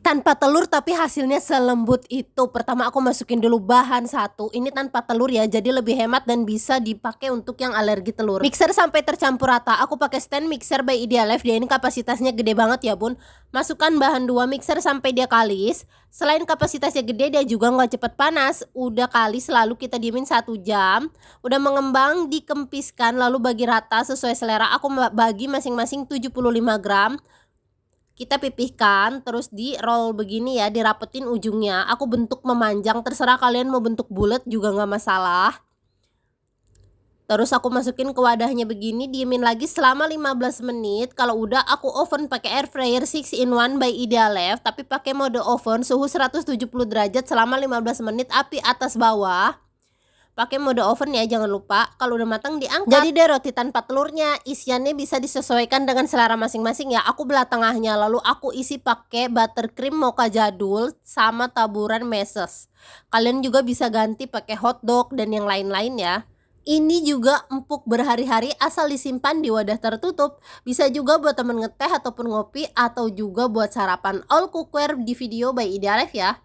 tanpa telur tapi hasilnya selembut itu. Pertama aku masukin dulu bahan satu, ini tanpa telur ya, jadi lebih hemat dan bisa dipakai untuk yang alergi telur. Mixer sampai tercampur rata. Aku pakai stand mixer by Idealife, dia ini kapasitasnya gede banget ya bun. Masukkan bahan 2, mixer sampai dia kalis. Selain kapasitasnya gede, dia juga nggak cepet panas. Udah kalis lalu kita diemin 1 jam. Udah mengembang, dikempiskan lalu bagi rata sesuai selera. Aku bagi masing-masing 75 gram. Kita pipihkan, terus di roll begini ya, dirapetin ujungnya. Aku bentuk memanjang, terserah kalian mau bentuk bulat juga nggak masalah. Terus aku masukin ke wadahnya begini, diemin lagi selama 15 menit. Kalau udah aku oven pakai air fryer 6-in-1 by Idealife, tapi pakai mode oven suhu 170 derajat selama 15 menit, api atas bawah. Pakai mode oven ya, jangan lupa. Kalau udah matang diangkat. Jadi deh roti tanpa telurnya, isiannya bisa disesuaikan dengan selera masing-masing ya. Aku belah tengahnya, lalu aku isi pakai buttercream mocha jadul sama taburan meses. Kalian juga bisa ganti pakai hotdog dan yang lain-lain ya. Ini juga empuk berhari-hari asal disimpan di wadah tertutup. Bisa juga buat temen ngeteh ataupun ngopi, atau juga buat sarapan. All cookware di video by Idealife ya.